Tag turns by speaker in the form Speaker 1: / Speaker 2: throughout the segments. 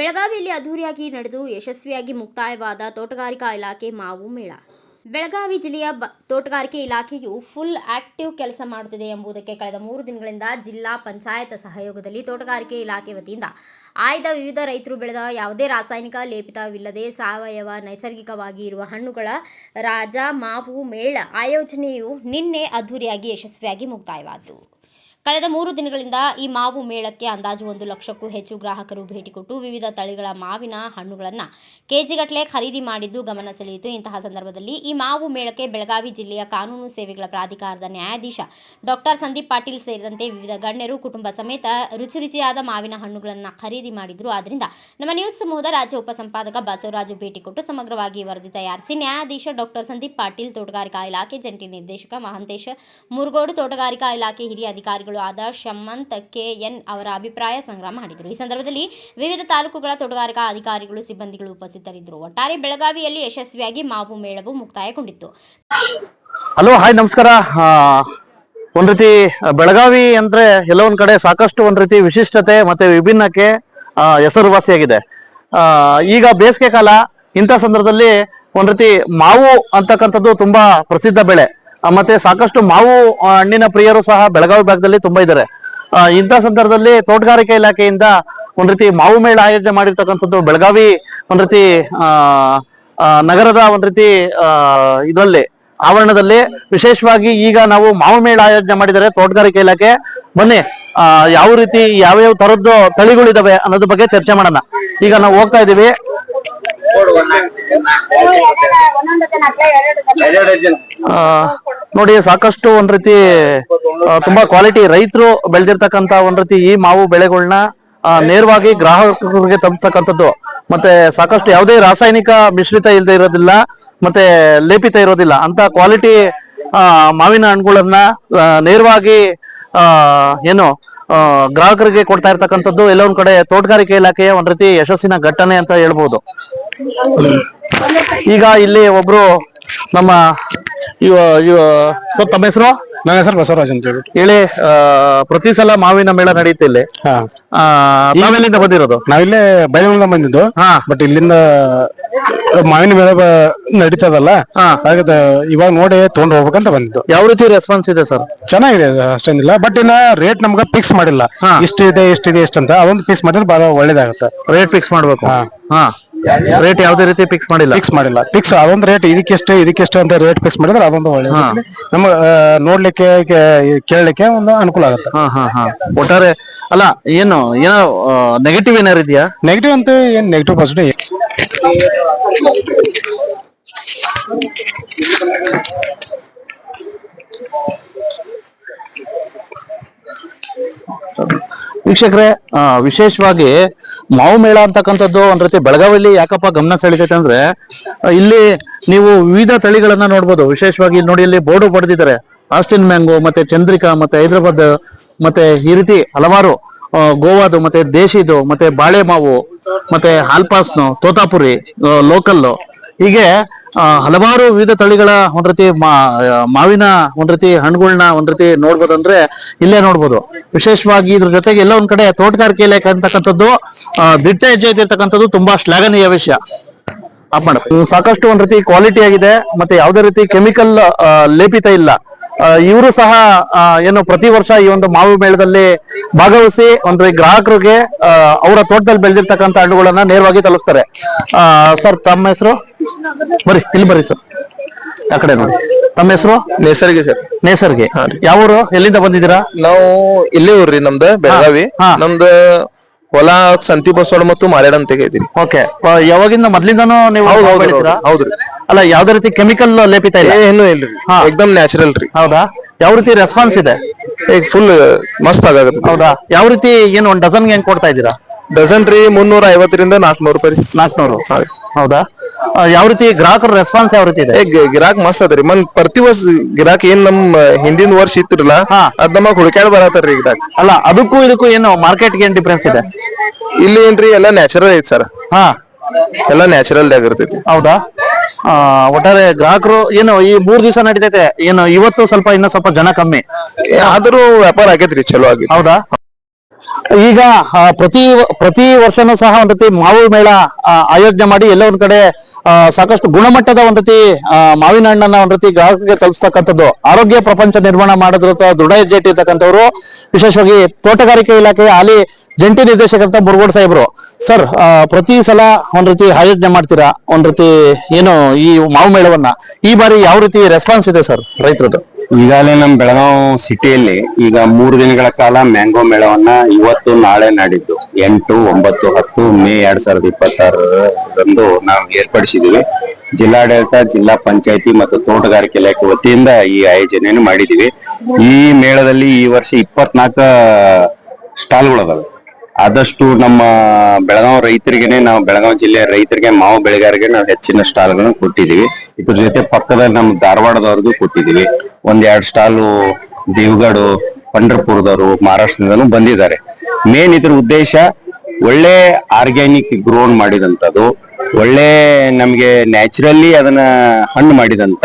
Speaker 1: ಬೆಳಗಾವಿಯಲ್ಲಿ ಅದ್ದೂರಿಯಾಗಿ ನಡೆದು ಯಶಸ್ವಿಯಾಗಿ ಮುಕ್ತಾಯವಾದ ತೋಟಗಾರಿಕಾ ಇಲಾಖೆ ಮಾವು ಮೇಳ. ಬೆಳಗಾವಿ ಜಿಲ್ಲೆಯ ತೋಟಗಾರಿಕೆ ಇಲಾಖೆಯು ಫುಲ್ ಆಕ್ಟಿವ್ ಕೆಲಸ ಮಾಡುತ್ತಿದೆ ಎಂಬುದಕ್ಕೆ ಕಳೆದ 3 ದಿನಗಳಿಂದ ಜಿಲ್ಲಾ ಪಂಚಾಯತ್ ಸಹಯೋಗದಲ್ಲಿ ತೋಟಗಾರಿಕೆ ಇಲಾಖೆ ವತಿಯಿಂದ ಆಯ್ದ ವಿವಿಧ ರೈತರು ಬೆಳೆದ ಯಾವುದೇ ರಾಸಾಯನಿಕ ಲೇಪಿತವಿಲ್ಲದೆ ಸಾವಯವ ನೈಸರ್ಗಿಕವಾಗಿ ಇರುವ ಹಣ್ಣುಗಳ ರಾಜ ಮಾವು ಮೇಳ ಆಯೋಜನೆಯು ನಿನ್ನೆ ಅದ್ದೂರಿಯಾಗಿ ಯಶಸ್ವಿಯಾಗಿ ಮುಕ್ತಾಯವಾಯಿತು. ಕಳೆದ 3 ದಿನಗಳಿಂದ ಈ ಮಾವು ಮೇಳಕ್ಕೆ ಅಂದಾಜು 1 ಲಕ್ಷಕ್ಕೂ ಹೆಚ್ಚು ಗ್ರಾಹಕರು ಭೇಟಿ ಕೊಟ್ಟು ವಿವಿಧ ತಳಿಗಳ ಮಾವಿನ ಹಣ್ಣುಗಳನ್ನು ಕೆಜಿಗಟ್ಟಲೆ ಖರೀದಿ ಮಾಡಿದ್ದು ಗಮನ ಸೆಳೆಯಿತು. ಇಂತಹ ಸಂದರ್ಭದಲ್ಲಿ ಈ ಮಾವು ಮೇಳಕ್ಕೆ ಬೆಳಗಾವಿ ಜಿಲ್ಲೆಯ ಕಾನೂನು ಸೇವೆಗಳ ಪ್ರಾಧಿಕಾರದ ನ್ಯಾಯಾಧೀಶ ಡಾಕ್ಟರ್ ಸಂದೀಪ್ ಪಾಟೀಲ್ ಸೇರಿದಂತೆ ವಿವಿಧ ಗಣ್ಯರು ಕುಟುಂಬ ಸಮೇತ ರುಚಿಯಾದ ಮಾವಿನ ಹಣ್ಣುಗಳನ್ನು ಖರೀದಿ ಮಾಡಿದ್ರು. ಆದ್ದರಿಂದ ನಮ್ಮ ನ್ಯೂಸ್ ಸಮೂಹದ ರಾಜ್ಯ ಉಪಸಂಪಾದಕ ಬಸವರಾಜು ಭೇಟಿ ಕೊಟ್ಟು ಸಮಗ್ರವಾಗಿ ವರದಿ ತಯಾರಿಸಿ ನ್ಯಾಯಾಧೀಶ ಡಾಕ್ಟರ್ ಸಂದೀಪ್ ಪಾಟೀಲ್, ತೋಟಗಾರಿಕಾ ಇಲಾಖೆ ಜಂಟಿ ನಿರ್ದೇಶಕ ಮಹಂತೇಶ ಮುರುಗೋಡು, ತೋಟಗಾರಿಕಾ ಇಲಾಖೆ ಹಿರಿಯ ಅಧಿಕಾರಿಗಳು ಆದ ಶಮಂತ್ ಕೆಎನ್ ಅವರ ಅಭಿಪ್ರಾಯ ಸಂಗ್ರಹ ಮಾಡಿದರು. ಈ ಸಂದರ್ಭದಲ್ಲಿ ವಿವಿಧ ತಾಲೂಕುಗಳ ತೋಟಗಾರಿಕಾ ಅಧಿಕಾರಿಗಳು, ಸಿಬ್ಬಂದಿಗಳು ಉಪಸ್ಥಿತರಿದ್ದರು. ಒಟ್ಟಾರೆ ಬೆಳಗಾವಿಯಲ್ಲಿ ಯಶಸ್ವಿಯಾಗಿ ಮಾವು ಮೇಳವು ಮುಕ್ತಾಯಗೊಂಡಿತ್ತು.
Speaker 2: ಹಲೋ, ಹಾಯ್, ನಮಸ್ಕಾರ. ಒಂದ್ ರೀತಿ ಬೆಳಗಾವಿ ಅಂದ್ರೆ ಎಲ್ಲ ಒಂದ್ ಕಡೆ ಸಾಕಷ್ಟು ಒಂದ್ ರೀತಿ ವಿಶಿಷ್ಟತೆ ಮತ್ತೆ ವಿಭಿನ್ನಕ್ಕೆ ಹೆಸರುವಾಸಿಯಾಗಿದೆ. ಈಗ ಬೇಸಿಗೆ ಕಾಲ, ಇಂಥ ಸಂದರ್ಭದಲ್ಲಿ ಒಂದ್ ರೀತಿ ಮಾವು ಅಂತಕ್ಕಂಥದ್ದು ತುಂಬಾ ಪ್ರಸಿದ್ಧ ಬೆಳೆ. ಮತ್ತೆ ಸಾಕಷ್ಟು ಮಾವು ಹಣ್ಣಿನ ಪ್ರಿಯರು ಸಹ ಬೆಳಗಾವಿ ಭಾಗದಲ್ಲಿ ತುಂಬಾ ಇದ್ದಾರೆ. ಇಂಥ ಸಂದರ್ಭದಲ್ಲಿ ತೋಟಗಾರಿಕೆ ಇಲಾಖೆಯಿಂದ ಒಂದ್ ರೀತಿ ಮಾವು ಮೇಳ ಆಯೋಜನೆ ಮಾಡಿರ್ತಕ್ಕಂಥದ್ದು ಬೆಳಗಾವಿ ಒಂದ್ ರೀತಿ ನಗರದ ಒಂದ್ ರೀತಿ ಇದರಲ್ಲಿ ಆವರಣದಲ್ಲಿ ವಿಶೇಷವಾಗಿ ಈಗ ನಾವು ಮಾವು ಮೇಳ ಆಯೋಜನೆ ಮಾಡಿದರೆ ತೋಟಗಾರಿಕೆ ಇಲಾಖೆ. ಬನ್ನಿ, ಯಾವ ರೀತಿ ಯಾವ್ಯಾವ ತರದ್ದು ತಳಿಗಳಿದಾವೆ ಅನ್ನೋದ್ರ ಬಗ್ಗೆ ಚರ್ಚೆ ಮಾಡೋಣ. ಈಗ ನಾವು ಹೋಗ್ತಾ ಇದೀವಿ. ನೋಡಿ, ಸಾಕಷ್ಟು ಒಂದ್ ರೀತಿ ತುಂಬಾ ಕ್ವಾಲಿಟಿ ರೈತರು ಬೆಳೆದಿರ್ತಕ್ಕಂತ ಒಂದ್ ರೀತಿ ಈ ಮಾವು ಬೆಳೆಗಳನ್ನ ನೇರವಾಗಿ ಗ್ರಾಹಕರಿಗೆ ತಲುಪತಕ್ಕಂಥದ್ದು. ಮತ್ತೆ ಸಾಕಷ್ಟು ಯಾವುದೇ ರಾಸಾಯನಿಕ ಮಿಶ್ರಿತ ಇಲ್ಲದೆ ಇರೋದಿಲ್ಲ, ಮತ್ತೆ ಲೇಪಿತ ಇರೋದಿಲ್ಲ ಅಂತ ಕ್ವಾಲಿಟಿ ಮಾವಿನ ಹಣ್ಣುಗಳನ್ನ ನೇರವಾಗಿ ಏನು ಗ್ರಾಹಕರಿಗೆ ಕೊಡ್ತಾ ಇರ್ತಕ್ಕಂಥದ್ದು ಎಲ್ಲ ಒಂದ್ ಕಡೆ ತೋಟಗಾರಿಕೆ ಇಲಾಖೆಯ ಒಂದ್ ರೀತಿ ಯಶಸ್ಸಿನ ಘಟನೆ ಅಂತ ಹೇಳ್ಬೋದು. ಈಗ ಇಲ್ಲಿ ಒಬ್ರು ನಮ್ಮ ಸರ್, ತಮ್ಮ ಹೆಸರು?
Speaker 3: ನನ್ನ ಹೆಸರು ಬಸವರಾಜ್ ಅಂತ
Speaker 2: ಹೇಳಿ. ಪ್ರತಿ ಸಲ ಮಾವಿನ ಮೇಳ ನಡೆಯುತ್ತೆ ಇಲ್ಲಿ. ನಾವೆಲ್ಲಿಂದ ಬಂದಿರೋದು?
Speaker 3: ನಾವಿಲ್ಲೇ ಬೈಲಿಂದ ಬಂದಿದ್ದು. ಬಟ್ ಇಲ್ಲಿಂದ ಮಾವಿನ ಮೇಳ ನಡೀತದಲ್ಲ, ಹಾಗಾದ ಇವಾಗ ನೋಡಿ ತಗೊಂಡು ಹೋಗ್ಬೇಕಂತ ಬಂದಿದ್ದು.
Speaker 2: ಯಾವ ರೀತಿ ರೆಸ್ಪಾನ್ಸ್ ಇದೆ ಸರ್?
Speaker 3: ಚೆನ್ನಾಗಿದೆ, ಅಷ್ಟೇನಿಲ್ಲ. ಬಟ್ ಇನ್ನ ರೇಟ್ ನಮ್ಗೆ ಫಿಕ್ಸ್ ಮಾಡಿಲ್ಲ, ಇಷ್ಟಿದೆ ಎಷ್ಟಂತ. ಅದೊಂದು ಫಿಕ್ಸ್ ಮಾಡಿದ್ರೆ ಬಹಳ ಒಳ್ಳೇದಾಗುತ್ತೆ.
Speaker 2: ರೇಟ್ ಫಿಕ್ಸ್ ಮಾಡ್ಬೇಕು. ರೇಟ್ ಯಾವುದೇ ರೀತಿ ಫಿಕ್ಸ್ ಮಾಡಿಲ್ಲ.
Speaker 3: ಫಿಕ್ಸ್ ಅದೊಂದು ರೇಟ್ ಇದಕ್ಕೆಷ್ಟು ಅಂತ ರೇಟ್ ಫಿಕ್ಸ್ ಮಾಡಿದ್ರೆ ಅದೊಂದು ಒಳ್ಳೆ ನಮ್ಮ ನೋಡ್ಲಿಕ್ಕೆ ಕೇಳಲಿಕ್ಕೆ ಒಂದು ಅನುಕೂಲ ಆಗುತ್ತೆ.
Speaker 2: ಒಟ್ಟಾರೆ ಅಲ್ಲ, ಏನೋ ನೆಗೆಟಿವ್ ಏನಾರು ಇದೆಯಾ?
Speaker 3: ನೆಗೆಟಿವ್ ಅಂತ ಏನ್ ನೆಗೆಟಿವ್ ಪಾಸಿಟಿವ್
Speaker 2: ವೀಕ್ಷಕರೇ, ವಿಶೇಷವಾಗಿ ಮಾವು ಮೇಳ ಅಂತಕ್ಕಂಥದ್ದು ಒಂದ್ ರೀತಿ ಬೆಳಗಾವಿಯಲ್ಲಿ ಯಾಕಪ್ಪ ಗಮನ ಸೆಳೀತೈತೆ ಅಂದ್ರೆ, ಇಲ್ಲಿ ನೀವು ವಿವಿಧ ತಳಿಗಳನ್ನ ನೋಡ್ಬೋದು. ವಿಶೇಷವಾಗಿ ಇಲ್ಲಿ ನೋಡಿ, ಇಲ್ಲಿ ಬೋರ್ಡು ಪಡೆದಿದ್ದಾರೆ. ಆಸ್ಟಿನ್ ಮ್ಯಾಂಗೋ, ಮತ್ತೆ ಚಂದ್ರಿಕಾ, ಮತ್ತೆ ಹೈದರಾಬಾದ್, ಮತ್ತೆ ಈ ರೀತಿ ಹಲವಾರು ಗೋವಾದು, ಮತ್ತೆ ದೇಶಿದು, ಮತ್ತೆ ಬಾಳೆ ಮಾವು, ಮತ್ತೆ ಹಾಲ್ಪಾಸ್ನು, ತೋತಾಪುರಿ, ಲೋಕಲ್ಲು, ಹೀಗೆ ಹಲವಾರು ವಿವಿಧ ತಳಿಗಳ ಒಂದ್ ರೀತಿ ಮಾವಿನ ಒಂದ್ ರೀತಿ ಹಣ್ಣುಗಳನ್ನ ಒಂದ್ ರೀತಿ ನೋಡ್ಬೋದು. ಅಂದ್ರೆ ಇಲ್ಲೇ ನೋಡ್ಬೋದು. ವಿಶೇಷವಾಗಿ ಇದ್ರ ಜೊತೆಗೆ ಎಲ್ಲ ಒಂದ್ ಕಡೆ ತೋಟಗಾರಿಕೆ ಇಲಾಖೆ ಅಂತಕ್ಕಂಥದ್ದು ದಿಟ್ಟ ಹೆಜ್ಜೆ ಇರ್ತಕ್ಕಂಥದ್ದು ತುಂಬಾ ಶ್ಲಾಘನೀಯ ವಿಷಯ. ಸಾಕಷ್ಟು ಒಂದ್ ರೀತಿ ಕ್ವಾಲಿಟಿ ಆಗಿದೆ, ಮತ್ತೆ ಯಾವುದೇ ರೀತಿ ಕೆಮಿಕಲ್ ಲೇಪಿತ ಇಲ್ಲ. ಇವರು ಸಹ ಏನು ಪ್ರತಿ ವರ್ಷ ಈ ಒಂದು ಮಾವು ಮೇಳದಲ್ಲಿ ಭಾಗವಹಿಸಿ ಒಂದ್ ಗ್ರಾಹಕರಿಗೆ ಅವರ ತೋಟದಲ್ಲಿ ಬೆಳೆದಿರ್ತಕ್ಕಂಥ ಹಣ್ಣುಗಳನ್ನ ನೇರವಾಗಿ ತಲುಪಿಸ್ತಾರೆ. ಸರ್, ತಮ್ಮ ಹೆಸರು? ಇಲ್ಲಿ ಬರ್ರಿ ಸರ್, ಆ ಕಡೆ ನೋಡಿ. ತಮ್ಮ ಹೆಸರು?
Speaker 4: ನೇಸರ್ಗೆ ಸರ್.
Speaker 2: ನೇಸರ್ಗೆ. ಯಾವೂರು, ಎಲ್ಲಿಂದ ಬಂದಿದ್ದೀರಾ?
Speaker 4: ನಾವು ಇಲ್ಲೇ ಊರ್ರಿ, ನಮ್ದು ಬೆಳಗಾವಿ. ನಮ್ದು ಹೊಲ ಸಂತಿ ಬಸವಳ ಮತ್ತು ಮಾರೇಡ್ ಅಂತ ಇದೀನಿ.
Speaker 2: ಓಕೆ, ಯಾವಾಗಿಂದ ಮೊದ್ಲಿಂದಾನು ನೀವು?
Speaker 4: ಹೌದ್ರಿ.
Speaker 2: ಅಲ್ಲ, ಯಾವ್ದೇ ರೀತಿ ಕೆಮಿಕಲ್ ಲೇಪಿತ ಇಲ್ಲ?
Speaker 4: ಏನು ಇಲ್ರಿ, ಎಕ್ದಮ್ ನ್ಯಾಚುರಲ್ ರೀ.
Speaker 2: ಹೌದಾ? ಯಾವ ರೀತಿ ರೆಸ್ಪಾನ್ಸ್ ಇದೆ?
Speaker 4: ಈಗ ಫುಲ್ ಮಸ್ತ್ ಆಗತ್ತೆ.
Speaker 2: ಹೌದಾ? ಯಾವ ರೀತಿ ಏನು ಒಂದ್ ಡಜನ್ಗೆ ಹೆಂಗ್ ಕೊಡ್ತಾ ಇದ್ದೀರಾ?
Speaker 4: ಡಜನ್ ರೀ 350 ರಿಂದ 400 ರೂಪಾಯಿ.
Speaker 2: 400? ಹೌದಾ? ಯಾವ ರೀತಿ ಗ್ರಾಹಕರ ರೆಸ್ಪಾನ್ಸ್ ಯಾವ ರೀತಿ ಇದೆ?
Speaker 4: ಗಿರಾಕ್ ಮಸ್ತ್ ಅದ್ರಿ. ಪ್ರತಿ ವರ್ಷ ಗಿರಾಕ್ ಏನ್ ನಮ್ ಹಿಂದಿನ ವರ್ಷ ಇತ್ತಿರಲ್ಲ, ಅದ್ ನಮಗ್ ಹುಡುಕ್ಯಾಡ್ ಬರತ್ತಾರ್ರಿ ಗಿರಾಕ್.
Speaker 2: ಅಲ್ಲ, ಅದಕ್ಕೂ ಇದಕ್ಕೂ ಏನು ಮಾರ್ಕೆಟ್ಗೆ ಏನ್ ಡಿಫ್ರೆನ್ಸ್ ಇದೆ?
Speaker 4: ಇಲ್ಲಿ ಏನ್ರಿ ಎಲ್ಲಾ ನ್ಯಾಚುರಲ್ ಐತಿ ಸರ್. ಎಲ್ಲಾ ನ್ಯಾಚುರಲ್ ಆಗಿರ್ತೈತಿ.
Speaker 2: ಹೌದಾ? ಒಟ್ಟಾರೆ ಗ್ರಾಹಕರು ಏನು ಈ 3 ದಿವಸ ನಡೀತೈತೆ, ಏನು ಇವತ್ತು ಸ್ವಲ್ಪ ಇನ್ನ ಸ್ವಲ್ಪ ಜನ ಕಮ್ಮಿ,
Speaker 4: ಆದ್ರೂ ವ್ಯಾಪಾರ ಆಗೈತ್ರಿ, ಚಲೋ ಆಗೈತಿ.
Speaker 2: ಹೌದಾ? ಈಗ ಪ್ರತಿ ವರ್ಷನೂ ಸಹ ಒಂದ್ ರೀತಿ ಮಾವು ಮೇಳ ಆಯೋಜನೆ ಮಾಡಿ ಎಲ್ಲ ಒಂದ್ ಕಡೆ ಸಾಕಷ್ಟು ಗುಣಮಟ್ಟದ ಒಂದ್ ರೀತಿ ಮಾವಿನ ಹಣ್ಣನ್ನ ಒಂದ್ ರೀತಿ ಗ್ರಾಹಕರಿಗೆ ತಲುಪಿಸ್ತಕ್ಕಂಥದ್ದು ಆರೋಗ್ಯ ಪ್ರಪಂಚ ನಿರ್ಮಾಣ ಮಾಡೋದ್ರ ದೃಢ ಹೆಜ್ಜೆ ಇಟ್ಟಿರ್ತಕ್ಕಂಥವ್ರು ವಿಶೇಷವಾಗಿ ತೋಟಗಾರಿಕೆ ಇಲಾಖೆಯ ಹಾಲಿ ಜಂಟಿ ನಿರ್ದೇಶಕರಂತ ಮುರುಗೋಡ್ ಸಾಹೇಬ್ರು. ಸರ್, ಪ್ರತಿ ಸಲ ಒಂದ್ ರೀತಿ ಆಯೋಜನೆ ಮಾಡ್ತೀರಾ ಒಂದ್ ರೀತಿ ಏನು ಈ ಮಾವು ಮೇಳವನ್ನ, ಈ ಬಾರಿ ಯಾವ ರೀತಿ ರೆಸ್ಪಾನ್ಸ್ ಇದೆ ಸರ್ ರೈತರದ್ದು?
Speaker 5: ಈಗಾಗಲೇ ನಮ್ಮ ಬೆಳಗಾವ್ ಸಿಟಿಯಲ್ಲಿ ಈಗ 3 ದಿನಗಳ ಕಾಲ ಮ್ಯಾಂಗೋ ಮೇಳವನ್ನ ಇವತ್ತು ನಾಳೆ ನಾಡಿದ್ದು 8, 9, 10 ಮೇ 2026 ನಾವು ಏರ್ಪಡಿಸಿದೀವಿ. ಜಿಲ್ಲಾಡಳಿತ, ಜಿಲ್ಲಾ ಪಂಚಾಯತಿ ಮತ್ತು ತೋಟಗಾರಿಕೆ ಇಲಾಖೆ ವತಿಯಿಂದ ಈ ಆಯೋಜನೆಯನ್ನು ಮಾಡಿದೀವಿ. ಈ ಮೇಳದಲ್ಲಿ ಈ ವರ್ಷ 24 ಸ್ಟಾಲ್ಗಳಿದಾವೆ. ಆದಷ್ಟು ನಮ್ಮ ಬೆಳಗಾವ್ ರೈತರಿಗೆನೆ, ನಾವು ಬೆಳಗಾವಿ ಜಿಲ್ಲೆಯ ರೈತರಿಗೆ, ಮಾವು ಬೆಳೆಗಾರರಿಗೆ ನಾವು ಹೆಚ್ಚಿನ ಸ್ಟಾಲ್ಗಳನ್ನು ಕೊಟ್ಟಿದೀವಿ. ಇದ್ರ ಜೊತೆ ಪಕ್ಕದಲ್ಲಿ ನಮ್ಮ ಧಾರವಾಡದವ್ರಿಗೂ ಕೊಟ್ಟಿದೀವಿ. 1-2 ಸ್ಟಾಲು ದೇವಗಢ, ಪಂಢರಪುರದವರು, ಮಹಾರಾಷ್ಟ್ರದಿಂದನೂ ಬಂದಿದ್ದಾರೆ. ಮೇನ್ ಇದ್ರ ಉದ್ದೇಶ ಒಳ್ಳೆ ಆರ್ಗ್ಯಾನಿಕ್ ಗ್ರೋನ್ ಮಾಡಿದಂಥದ್ದು, ಒಳ್ಳೆ ನಮ್ಗೆ ನ್ಯಾಚುರಲಿ ಅದನ್ನ ಹಣ್ಣು ಮಾಡಿದಂತ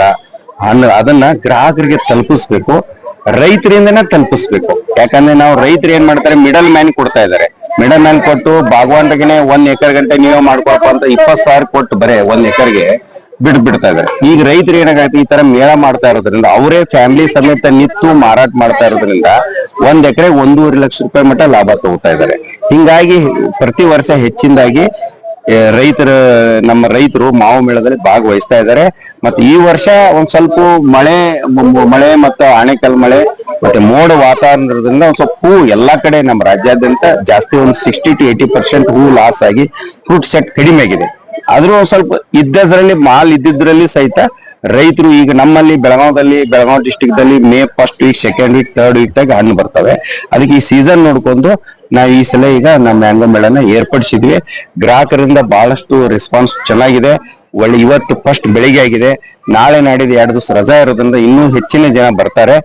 Speaker 5: ಹಣ್ಣು ಅದನ್ನ ಗ್ರಾಹಕರಿಗೆ ತಲುಪಿಸ್ಬೇಕು, ರೈತರಿಂದನೇ ತಲುಪಿಸ್ಬೇಕು. ಯಾಕಂದ್ರೆ ನಾವು ರೈತರು ಏನ್ ಮಾಡ್ತಾರೆ, ಮಿಡಲ್ ಮ್ಯಾನ್ ಕೊಡ್ತಾ ಇದಾರೆ. ಮಿಡಲ್ ಮ್ಯಾನ್ ಕೊಟ್ಟು ಬಾಗವಾನ್ರಿಗೆ 1 ಎಕರೆ ಗಂಟೆ ನೀವೇ ಮಾಡ್ಕೊಳಪ್ಪ ಅಂತ 20,000 ಕೊಟ್ಟು ಬರೇ 1 ಎಕರೆಗೆ ಬಿಡ್ತಾ ಇದಾರೆ. ಈಗ ರೈತರು ಏನಾಗತ್ತೆ, ಈ ತರ ಮೇಳ ಮಾಡ್ತಾ ಇರೋದ್ರಿಂದ ಅವರೇ ಫ್ಯಾಮಿಲಿ ಸಮೇತ ನಿಂತು ಮಾರಾಟ ಮಾಡ್ತಾ ಇರೋದ್ರಿಂದ 1 ಎಕರೆ 1.5 ಲಕ್ಷ ರೂಪಾಯಿ ಮಟ್ಟ ಲಾಭ ತಗೋತಾ ಇದಾರೆ. ಹಿಂಗಾಗಿ ಪ್ರತಿ ವರ್ಷ ಹೆಚ್ಚಿನದಾಗಿ ನಮ್ಮ ರೈತರು ಮಾವು ಮೇಳದಲ್ಲಿ ಭಾಗವಹಿಸ್ತಾ ಇದ್ದಾರೆ. ಮತ್ತೆ ಈ ವರ್ಷ ಒಂದ್ ಸ್ವಲ್ಪ ಮಳೆ ಮತ್ತು ಆಣೆಕಲ್ ಮಳೆ ಮತ್ತೆ ಮೋಡ ವಾತಾವರಣದಿಂದ ಒಂದ್ ಸ್ವಲ್ಪ ಹೂ ಎಲ್ಲಾ ಕಡೆ ನಮ್ಮ ರಾಜ್ಯಾದ್ಯಂತ ಜಾಸ್ತಿ ಒಂದು 60 to 80% ಹೂ ಲಾಸ್ ಆಗಿ ಫ್ರೂಟ್ ಸೆಟ್ ಕಡಿಮೆ ಆಗಿದೆ. ಆದ್ರೂ ಒಂದ್ ಸ್ವಲ್ಪ ಮಾಲ್ ಇದ್ದಿದ್ರಲ್ಲಿ ಸಹಿತ ರೈತರು ಈಗ ನಮ್ಮಲ್ಲಿ ಬೆಳಗಾವ್ ಡಿಸ್ಟಿಕ್ ದಲ್ಲಿ May 1st weak, 2nd weak, 3rd weak ದಾಗ ಹಣ್ಣು ಬರ್ತವೆ. ಅದಕ್ಕೆ ಈ ಸೀಸನ್ ನೋಡ್ಕೊಂಡು ನಾವು ಈ ಸಲ ಈಗ ನಮ್ಮ ಮ್ಯಾಂಗೋ ಮೇಳನ ಏರ್ಪಡಿಸಿದ್ವಿ. ಗ್ರಾಹಕರಿಂದ ಬಹಳಷ್ಟು ರೆಸ್ಪಾನ್ಸ್ ಚೆನ್ನಾಗಿದೆ. ಒಳ್ಳೆ ಇವತ್ತು ಫಸ್ಟ್ ಬೆಳಿಗ್ಗೆ ಆಗಿದೆ, ನಾಳೆ ನಾಡಿದ್ದು 2 ದಿವಸ ರಜಾ ಇರೋದ್ರಿಂದ ಇನ್ನೂ ಹೆಚ್ಚಿನ ಜನ ಬರ್ತಾರೆ.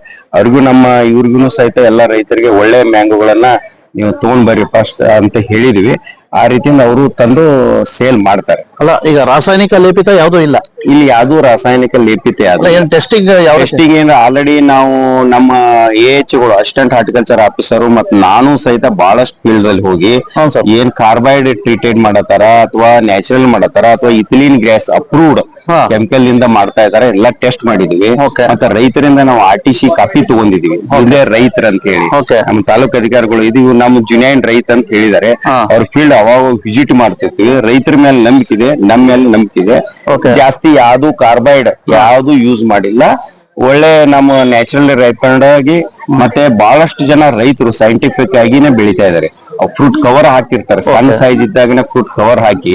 Speaker 5: ಇವ್ರಿಗೂ ಸಹಿತ ಎಲ್ಲ ರೈತರಿಗೆ ಒಳ್ಳೆ ಮ್ಯಾಂಗೋಗಳನ್ನ ನೀವು ತಗೊಂಡ್ ಬರ್ರಿ ಫಸ್ಟ್ ಅಂತ ಹೇಳಿದ್ವಿ. ಆ ರೀತಿಯಿಂದ ಅವರು ತಂದು ಸೇಲ್ ಮಾಡ್ತಾರೆ.
Speaker 2: ಅಲ್ಲ, ಈಗ ರಾಸಾಯನಿಕ ಲೇಪಿತ ಯಾವ್ದು ಇಲ್ಲ
Speaker 5: ಇಲ್ಲಿ, ಯಾವ್ದು ರಾಸಾಯನಿಕ ಲೇಪಿತ ಟೆಸ್ಟಿಂಗ್ ಏನು ಆಲ್ರೆಡಿ ನಾವು ನಮ್ಮ AHಗಳು, ಅಸಿಸ್ಟೆಂಟ್ ಹಾರ್ಟಿಕಲ್ಚರ್ ಆಫೀಸರ್ ಮತ್ತು ನಾನು ಸಹಿತ ಬಹಳಷ್ಟು ಫೀಲ್ಡ್ ಅಲ್ಲಿ ಹೋಗಿ ಏನ್ ಕಾರ್ಬೈಡ್ ಟ್ರೀಟೆಡ್ ಮಾಡತಾರ ಅಥವಾ ನ್ಯಾಚುರಲ್ ಮಾಡತಾರ ಅಥವಾ ಇಥಿಲೀನ್ ಗ್ಯಾಸ್ ಅಪ್ರೂವ್ಡ್ ಕೆಮಿಕಲ್ ಇಂದ ಮಾಡ್ತಾ ಇದಾರೆ ಎಲ್ಲ ಟೆಸ್ಟ್ ಮಾಡಿದೀವಿ. ಮತ್ತೆ ರೈತರಿಂದ ನಾವು RTC ಕಾಪಿ ತಗೊಂಡಿದೀವಿ, ಇದೇ ರೈತರ ಅಂತ ಹೇಳಿ. ನಮ್ಮ ತಾಲೂಕು ಅಧಿಕಾರಿಗಳು ಇದು ನಮ್ಮ ಜುನಿಯನ್ ರೈತ ಅಂತ ಹೇಳಿದ್ದಾರೆ. ಅವ್ರ ಫೀಲ್ಡ್ ಅವಾಗ ವಿಸಿಟ್ ಮಾಡ್ತಿರ್ತೀವಿ. ರೈತರ ಮೇಲೆ ನಂಬಿಕೆ ಇದೆ, ನಮ್ಮ ಮೇಲೆ ನಂಬಿಕೆ ಇದೆ. ಜಾಸ್ತಿ ಯಾವ್ದು ಕಾರ್ಬೈಡ್ ಯಾವ್ದು ಯೂಸ್ ಮಾಡಿಲ್ಲ. ಒಳ್ಳೆ ನಮ್ಮ ನ್ಯಾಚುರಲ್ ರೈಪಂಡ್ ಆಗಿ ಮತ್ತೆ ಬಹಳಷ್ಟು ಜನ ರೈತರು ಸೈಂಟಿಫಿಕ್ ಆಗಿನೇ ಬೆಳಿತಾ ಇದಾರೆ. ಫ್ರೂಟ್ ಕವರ್ ಹಾಕಿರ್ತಾರೆ, ಸಣ್ಣ ಸೈಜ್ ಇದ್ದಾಗನೇ ಫ್ರೂಟ್ ಕವರ್ ಹಾಕಿ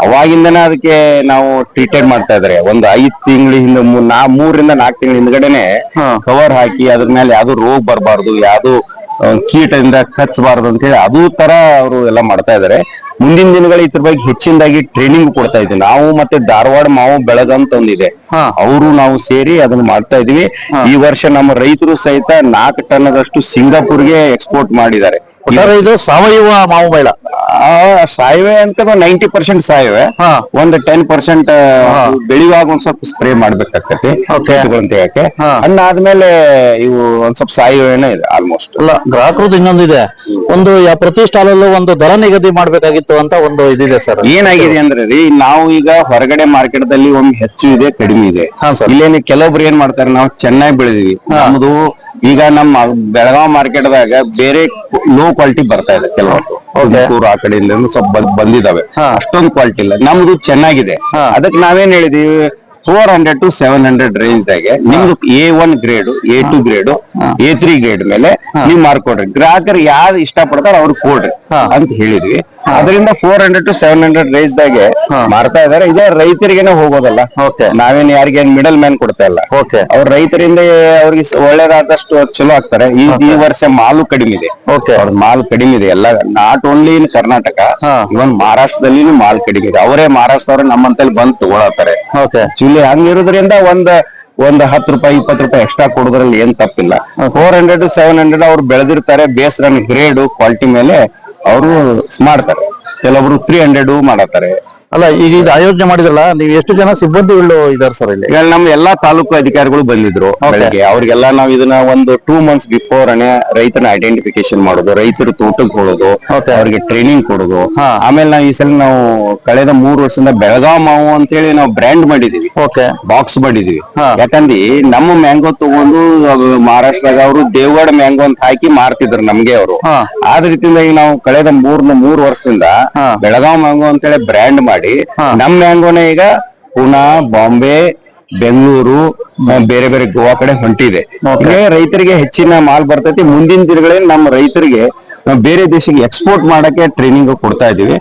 Speaker 5: ಅವಾಗಿಂದನೇ ಅದಕ್ಕೆ ನಾವು ಟ್ರೀಟೆಡ್ ಮಾಡ್ತಾ ಇದಾರೆ. ಒಂದು 5 ತಿಂಗಳ ಹಿಂದೆ 3 ರಿಂದ 4 ತಿಂಗಳ ಹಿಂದ್ಗಡೆನೆ ಕವರ್ ಹಾಕಿ ಅದ್ರ ಮೇಲೆ ಯಾವ್ದು ರೋಗ ಬರಬಾರ್ದು, ಯಾವ್ದು ಕೀಟದಿಂದ ಕಚ್ಚಬಾರ್ದು ಅಂತ ಹೇಳಿ ಅದು ತರ ಅವರು ಎಲ್ಲ ಮಾಡ್ತಾ ಇದಾರೆ. ಮುಂದಿನ ದಿನಗಳ ಇದ್ರ ಬಗ್ಗೆ ಹೆಚ್ಚಿನದಾಗಿ ಟ್ರೈನಿಂಗ್ ಕೊಡ್ತಾ ಇದ್ವಿ ನಾವು. ಮತ್ತೆ ಧಾರವಾಡ ಮಾವು ಬೆಳಗ ಅಂತ ಒಂದಿದೆ, ಅವರು ನಾವು ಸೇರಿ ಅದನ್ನ ಮಾಡ್ತಾ ಇದೀವಿ. ಈ ವರ್ಷ ನಮ್ಮ ರೈತರು ಸಹಿತ 4 ಟನ್ನದಷ್ಟು ಸಿಂಗಾಪುರ್ಗೆ ಎಕ್ಸ್ಪೋರ್ಟ್ ಮಾಡಿದ್ದಾರೆ.
Speaker 2: ಇದು ಸಾವಯವ ಮಾವು ಮೇಳ.
Speaker 5: ಸಾಯಿವೆ ಅಂತ 90% ಸಾಯಿವೆ, ಒಂದು 10% ಬೆಳೆಯುವಾಗ ಒಂದ್ ಸ್ವಲ್ಪ ಸ್ಪ್ರೇ ಮಾಡ್ಬೇಕಾಗ್ತೈತಿ ಅಂತ ಯಾಕೆ ಹಣ್ಣಾದ್ಮೇಲೆ ಇವು ಒಂದ್ ಸ್ವಲ್ಪ ಸಾಯಿವೆನೇ ಇದೆ ಆಲ್ಮೋಸ್ಟ್.
Speaker 2: ಅಲ್ಲ, ಗ್ರಾಹಕರದ್ದು ಇನ್ನೊಂದಿದೆ, ಒಂದು ಪ್ರತಿ ಸ್ಟಾಲಲ್ಲೂ ಒಂದು ದರ ನಿಗದಿ ಮಾಡ್ಬೇಕಾಗಿತ್ತು ಅಂತ ಒಂದು ಇದಿದೆ ಸರ್.
Speaker 5: ಏನಾಗಿದೆ ಅಂದ್ರೆ ರೀ, ನಾವು ಈಗ ಹೊರಗಡೆ ಮಾರ್ಕೆಟ್ ದಲ್ಲಿ ಒಮ್ಮೆ ಹೆಚ್ಚು ಇದೆ, ಕಡಿಮೆ ಇದೆ. ಇಲ್ಲೇನು ಕೆಲವೊಬ್ರು ಏನ್ ಮಾಡ್ತಾರೆ, ನಾವು ಚೆನ್ನಾಗಿ ಬೆಳೆದಿವಿ, ನಮ್ದು ಈಗ ನಮ್ಮ ಬೆಳಗಾವ್ ಮಾರ್ಕೆಟ್ ದಾಗ ಬೇರೆ ಲೋ ಕ್ವಾಲಿಟಿ ಬರ್ತಾ ಇದೆ. ಕೆಲವೊಂದು ಆ ಕಡೆಯಿಂದ ಸ್ವಲ್ಪ ಬಂದಿದಾವೆ, ಅಷ್ಟೊಂದು ಕ್ವಾಲಿಟಿ ಇಲ್ಲ. ನಮ್ದು ಚೆನ್ನಾಗಿದೆ. ಅದಕ್ಕೆ ನಾವೇನ್ ಹೇಳಿದೀವಿ, 400 to 700 ರೇಂಜ್ ದಾಗೆ ನಿಮ್ದು A1 grade, A2 grade, A3 grade ಮೇಲೆ ನೀವ್ ಮಾರ್ಕೊಡ್ರಿ. ಗ್ರಾಹಕರು ಯಾವ್ದು ಇಷ್ಟ ಪಡ್ತಾರ ಅವ್ರಿಗೆ ಕೊಡ್ರಿ ಅಂತ ಹೇಳಿದ್ವಿ. ಅದರಿಂದ 400 to 700 ರೇಂಜ್ ದಾಗೆ ಮಾರ್ತಾ ಇದಾರೆ. ಇದೇ ರೈತರಿಗೆನೆ ಹೋಗೋದಲ್ಲ, ನಾವೇನ್ ಯಾರಿಗೇನ್ ಮಿಡಲ್ ಮ್ಯಾನ್ ಕೊಡ್ತಾ ಇಲ್ಲ. ಅವ್ರ ರೈತರಿಂದ ಅವ್ರಿಗೆ ಒಳ್ಳೇದಾದಷ್ಟು ಚಲೋ ಆಗ್ತಾರೆ. ಈ ವರ್ಷ ಮಾಲು ಕಡಿಮೆ ಇದೆ, ಮಾಲ್ ಕಡಿಮೆ ಇದೆ. ಎಲ್ಲ not only in Karnataka, even ಮಹಾರಾಷ್ಟ್ರದಲ್ಲಿನೂ ಮಾಲ್ ಕಡಿಮೆ ಇದೆ. ಅವರೇ ಮಹಾರಾಷ್ಟ್ರದವ್ರು ನಮ್ಮಂತಲ್ಲಿ ಬಂದು ತಗೊಳತಾರೆ. ಆಕ್ಚುಲಿ ಹಂಗಿರೋದ್ರಿಂದ ಒಂದು 10 ರೂಪಾಯಿ 20 ರೂಪಾಯಿ ಎಕ್ಸ್ಟ್ರಾ ಕೊಡೋದ್ರಲ್ಲಿ ಏನ್ ತಪ್ಪಿಲ್ಲ. 400 to 700 ಅವ್ರು ಬೆಳೆದಿರ್ತಾರೆ. ಬೇಸ್ ರನ್ ಗ್ರೇಡ್ ಕ್ವಾಲಿಟಿ ಮೇಲೆ ಅವರು ಮಾಡ್ತಾರೆ. ಕೆಲವೊಬ್ರು 300 ಮಾಡತಾರೆ,
Speaker 2: ಅಲ್ಲ ಈಗ ಇದು ಆಯೋಜನೆ ಮಾಡಿದ್ರಲ್ಲ, ನೀವು ಎಷ್ಟು ಜನ ಸಿಬ್ಬಂದಿಗಳು ಇದಾರೆ ಸರ್ ಇಲ್ಲಿ?
Speaker 5: ಈಗ ನಮ್ಮ ಎಲ್ಲಾ ತಾಲೂಕು ಅಧಿಕಾರಿಗಳು ಬಂದಿದ್ರು ಬೆಳಗ್ಗೆ. ಅವ್ರಿಗೆಲ್ಲ ನಾವು ಇದನ್ನ ಒಂದು 2 months ಬಿಫೋರ್ ರೈತನ ಐಡೆಂಟಿಫಿಕೇಶನ್ ಮಾಡೋದು, ರೈತರ ತೋಟಕ್ಕೆ ಹೋಗೋದು, ಅವ್ರಿಗೆ ಟ್ರೈನಿಂಗ್ ಕೊಡೋದು. ಆಮೇಲೆ ನಾವು ಈ ಸಲ ನಾವು ಕಳೆದ 3 ವರ್ಷದಿಂದ ಬೆಳಗಾವ್ ಮಾವು ಅಂತ ಹೇಳಿ ನಾವು ಬ್ರ್ಯಾಂಡ್ ಮಾಡಿದೀವಿ, ಬಾಕ್ಸ್ ಮಾಡಿದೀವಿ. ಯಾಕಂದ್ರೆ ನಮ್ಮ ಮ್ಯಾಂಗೋ ತಗೊಂಡು ಮಹಾರಾಷ್ಟ್ರದಾಗ ಅವರು ದೇವಗಢ ಮ್ಯಾಂಗೋ ಅಂತ ಹಾಕಿ ಮಾರ್ತಿದ್ರು ನಮ್ಗೆ ಅವರು. ಆದ ರೀತಿಯಿಂದ ಈಗ ನಾವು ಕಳೆದ 3 ವರ್ಷದಿಂದ ಬೆಳಗಾವ್ ಮ್ಯಾಂಗೋ ಅಂತ ಹೇಳಿ ಬ್ರ್ಯಾಂಡ್ ಮಾಡಿ ನಮ್ ಮ್ಯಾಂಗೋನ ಈಗ ಪುಣಾ, ಬಾಂಬೆ, ಬೆಂಗಳೂರು, ಬೇರೆ ಬೇರೆ ಗೋವಾ ಕಡೆ ಹೊಂಟಿದೆ. ರೈತರಿಗೆ ಹೆಚ್ಚಿನ ಮಾಲ್ ಬರ್ತೈತಿ. ಮುಂದಿನ ದಿನಗಳಲ್ಲಿ ನಮ್ಮ ರೈತರಿಗೆ ನಾವು ಬೇರೆ ದೇಶಕ್ಕೆ ಎಕ್ಸ್ಪೋರ್ಟ್ ಮಾಡಕ್ಕೆ ಟ್ರೈನಿಂಗ್ ಕೊಡ್ತಾ ಇದೀವಿ.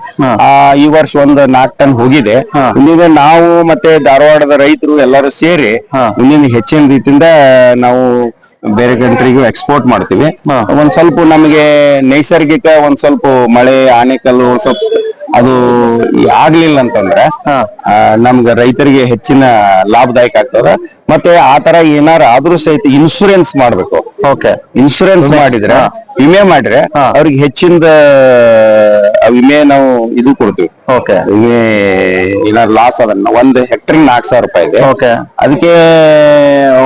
Speaker 5: ಈ ವರ್ಷ ಒಂದು 4 ಟನ್ ಹೋಗಿದೆ. ಮುಂದಿನ ನಾವು ಮತ್ತೆ ಧಾರವಾಡದ ರೈತರು ಎಲ್ಲರೂ ಸೇರಿ ಮುಂದಿನ ಹೆಚ್ಚಿನ ರೀತಿಯಿಂದ ನಾವು ಬೇರೆ ಕಂಟ್ರಿಗೂ ಎಕ್ಸ್ಪೋರ್ಟ್ ಮಾಡ್ತೀವಿ. ಒಂದ್ ಸ್ವಲ್ಪ ನಮಗೆ ನೈಸರ್ಗಿಕ ಒಂದ್ ಸ್ವಲ್ಪ ಮಳೆ, ಆನೆಕಲ್ಲು ಸ್ವಲ್ಪ ಅದು ಆಗ್ಲಿಲ್ಲ ಅಂತಂದ್ರೆ ನಮ್ಗೆ ರೈತರಿಗೆ ಹೆಚ್ಚಿನ ಲಾಭದಾಯಕ ಆಗ್ತದ. ಮತ್ತೆ ಆತರ ಏನಾರು ಆದ್ರೂ ಸಹಿತ ಇನ್ಶೂರೆನ್ಸ್ ಮಾಡ್ಬೇಕು. ಇನ್ಶೂರೆನ್ಸ್ ಮಾಡಿದ್ರೆ, ವಿಮೆ ಮಾಡಿದ್ರೆ ಅವ್ರಿಗೆ ಹೆಚ್ಚಿನ ವಿಮೆ ನಾವು ಇದು ಕೊಡ್ತೀವಿ. ವಿಮೆ ಏನಾದ್ರು ಲಾಸ್ ಅದನ್ನ 1 ಹೆಕ್ಟರ್ 4,000 ರೂಪಾಯಿ ಇದೆ. ಅದಕ್ಕೆ